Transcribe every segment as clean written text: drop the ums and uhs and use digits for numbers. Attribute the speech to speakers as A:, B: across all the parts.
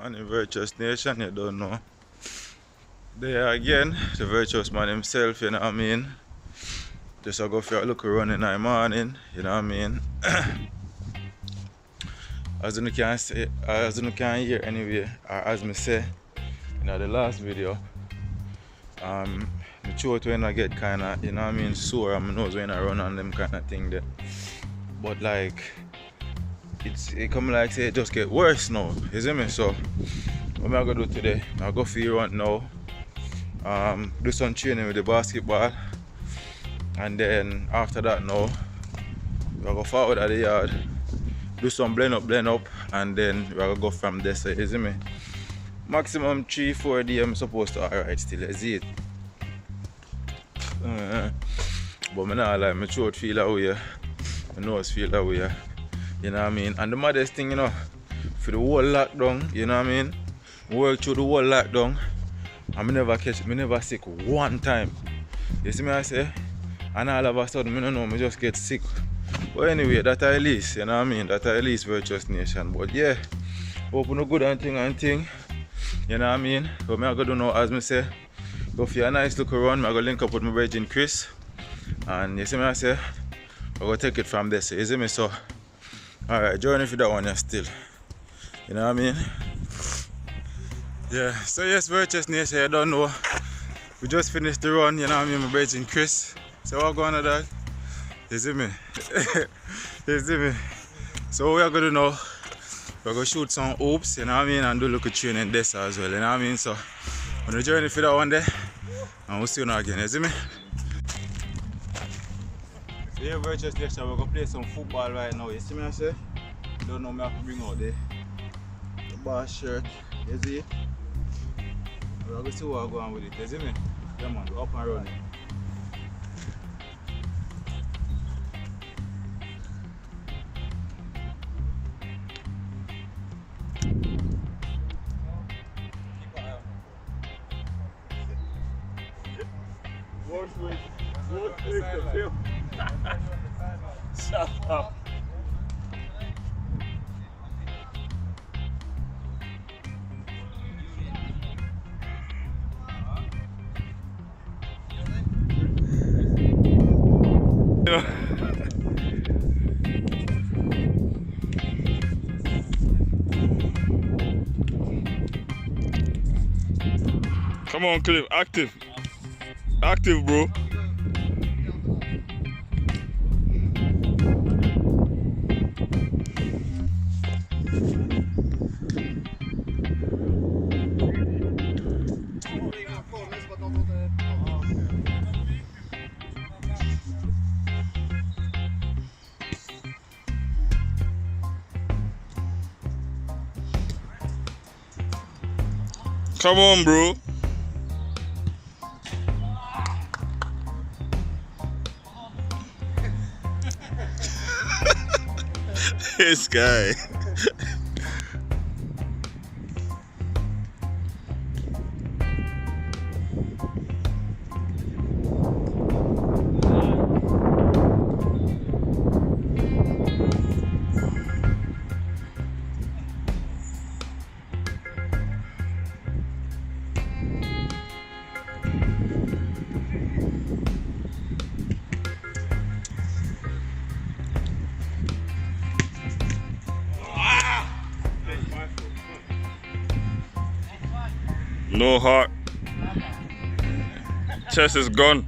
A: Man in Virtuous Nation, you don't know. There again, the virtuous man himself, you know what I mean? Just I go for a look around in the morning, you know what I mean? As you can say, as you can hear anyway, or as me say in the last video, my throat when I get kinda, you know what I mean, sore and my nose when I run on them kind of thing there. But like it come like say it just get worse now, you see me? So what I gonna do today? I go for a run now. Do some training with the basketball, and then after that now we go forward at the yard, do some blend up, and then we gonna go from there. So you see me? Maximum 3-4 days I'm supposed to alright still, you see it? But I not like my throat feel away, my nose feel away, you know what I mean? And the maddest thing, you know, for the whole lockdown, you know what I mean? Work through the whole lockdown, and me never sick one time. You see me I say? And all of a sudden, I don't know, I just get sick. But anyway, that at least, you know what I mean? That at least Virtuous Nation. But yeah, hope no good and thing. You know what I mean? But I go do now, as me say, go for a nice look around, I go link up with my virgin Chris. And you see me I say, I go take it from there. So you see me? So, alright, join me for that one yeah, still. You know what I mean? Yeah, so yes, Virtuous Nation, you don't know. We just finished the run, you know what I mean, my virgin Chris. So what going on that? You see me? You see me? So what we're gonna do now, we're gonna shoot some hoops, you know what I mean, and do a little training this as well, you know what I mean? So on the journey for that one day, and we'll see you now again, you see me? So here Virtuous Nation, we're gonna play some football right now, you see me I say? Don't know me have to bring out the bar shirt, you see it? We're gonna see what I'm going with it, you see me? Yeah man, we're up and running. Shut up. Come on, Cliff, active. Active, bro. Come on, bro. This guy. No heart. Chest is gone.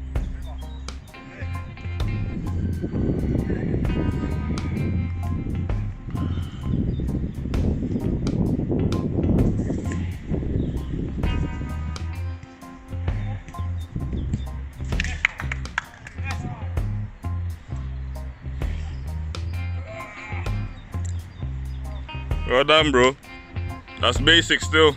A: Well done, bro. That's basic still.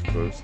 A: close.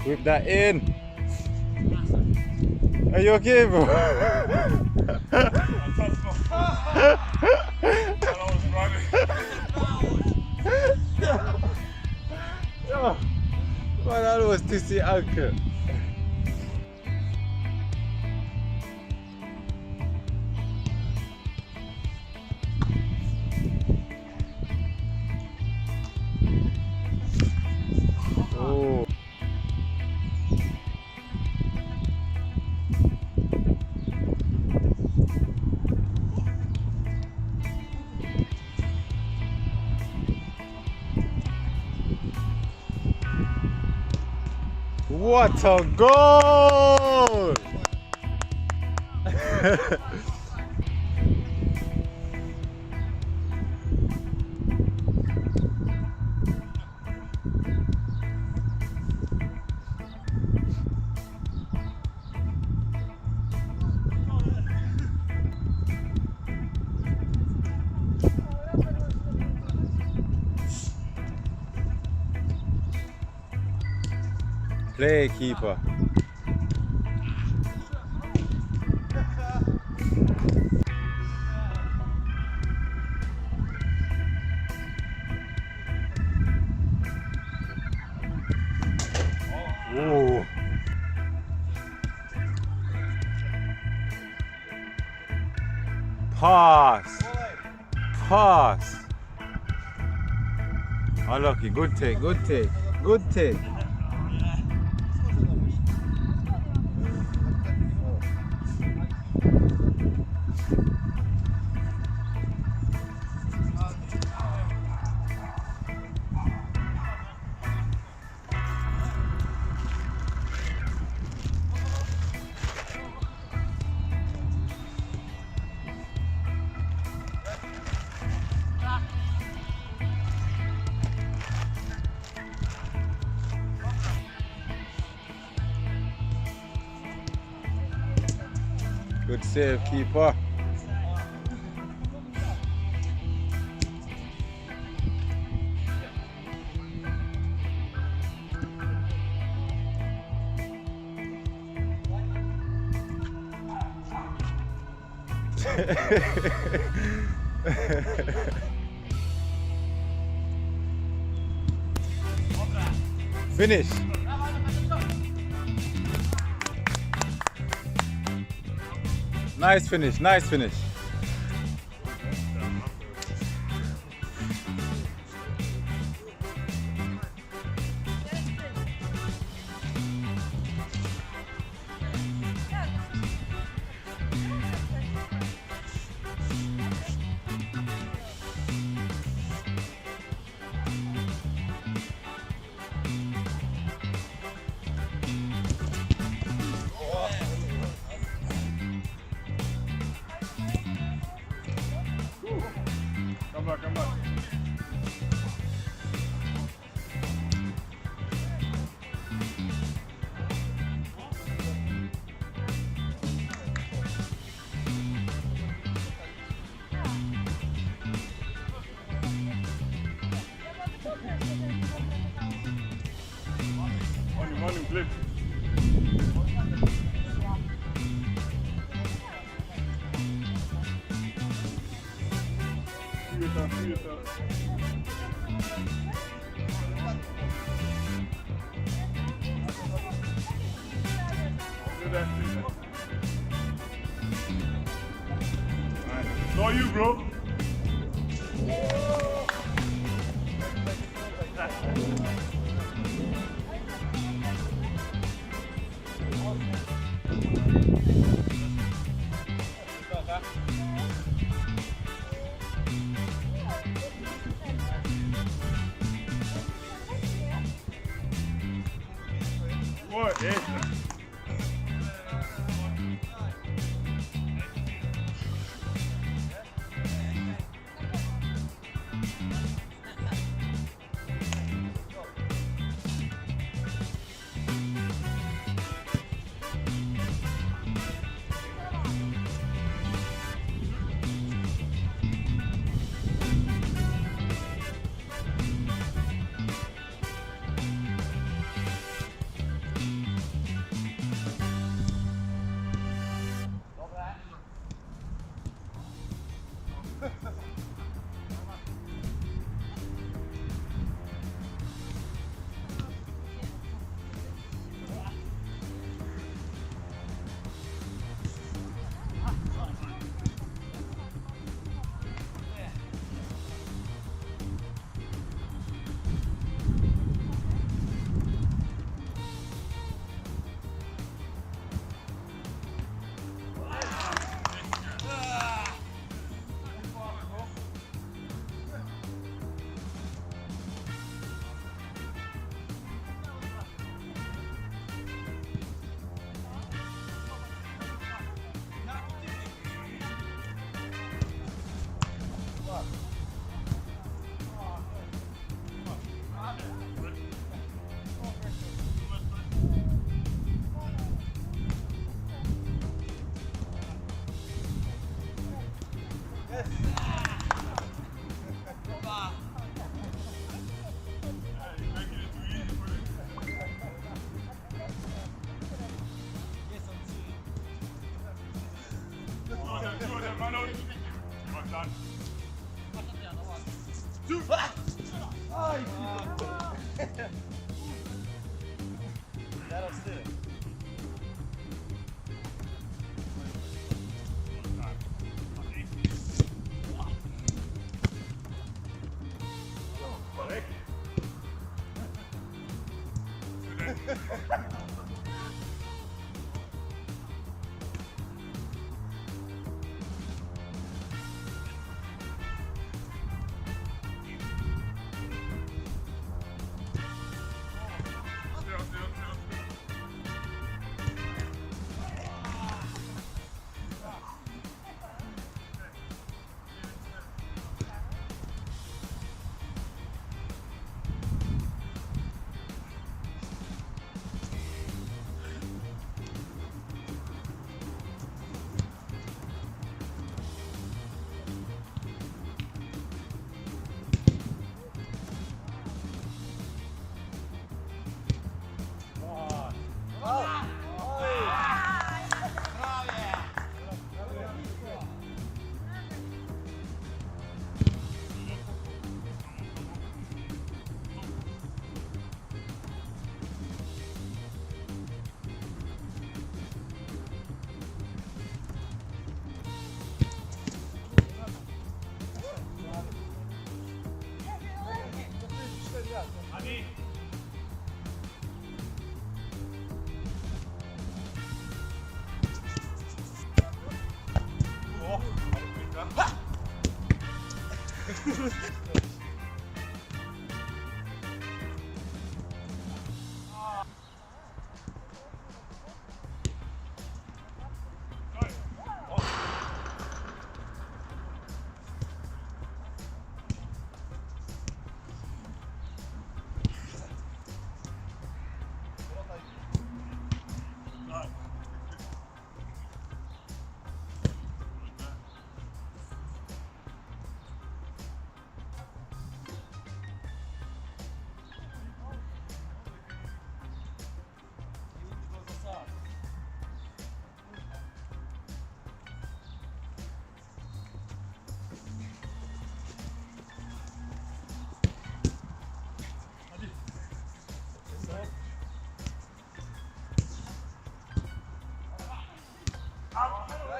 A: Whip that in. Are you okay, bro? Yo, man, that was TC Anchor. Oh. What a goal! Play keeper. Ooh. Pass. Pass. Unlucky. Good take. Good take. Good take. Good save, keeper. Finish. Nice finish, nice finish.
B: back, come back. Morning, Cliff. See you, sir. Do that, please. Alright. So you, bro. Boy, extra.
C: That'll sit.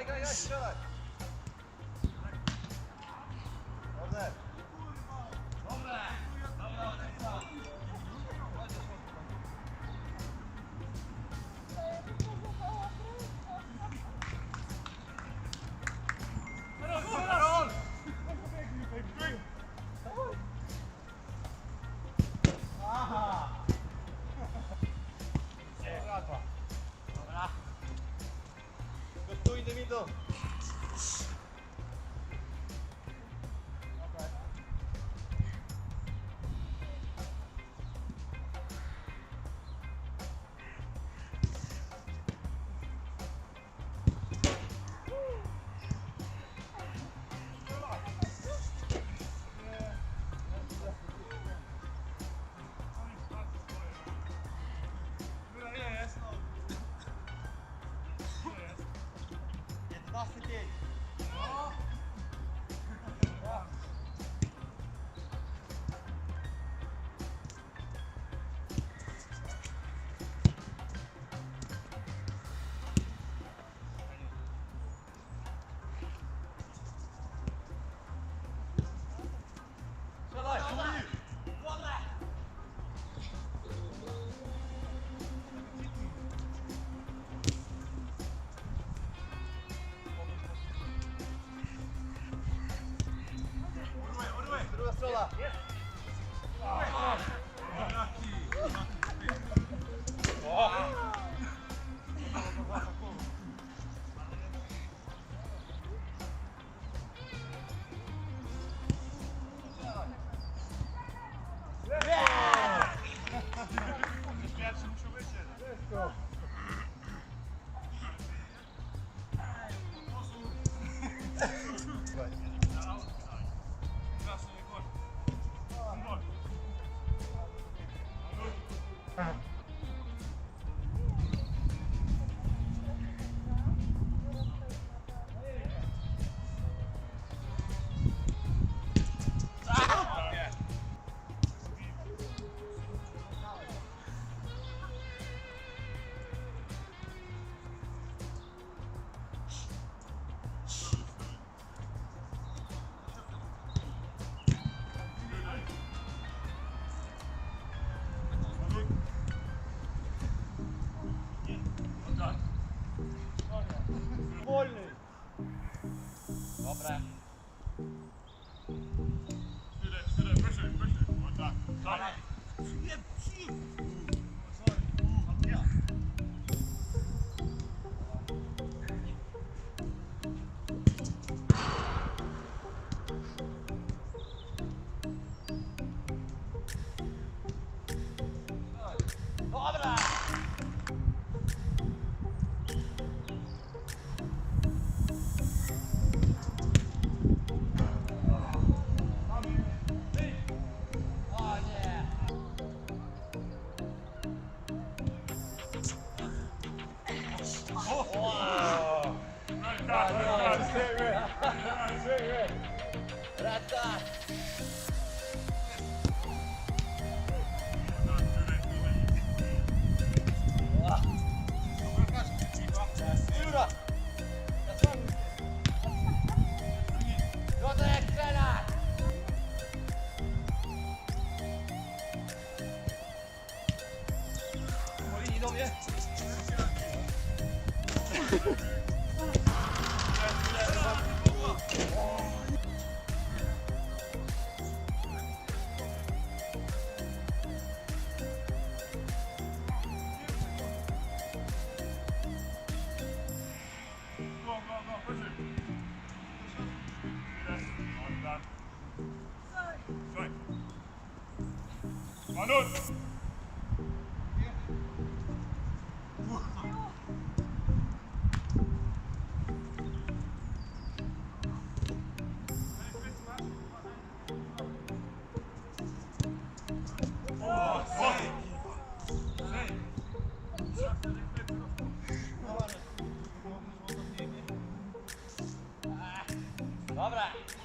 C: graj, strzelaj! Dobrze. Gotuj, Dewito! Druga strona!
B: Pierwszy muszę wyciec.
C: Wolny! Dobra.
B: Tyle, wyżej. O tak. Tak.
C: Dobra! O nie! Rata! Jura! Piotrek, strzelaj! Po linii do mnie.
B: Go, wyżej. Tyle. O tak. Słuchaj. Manut!
C: Dobra!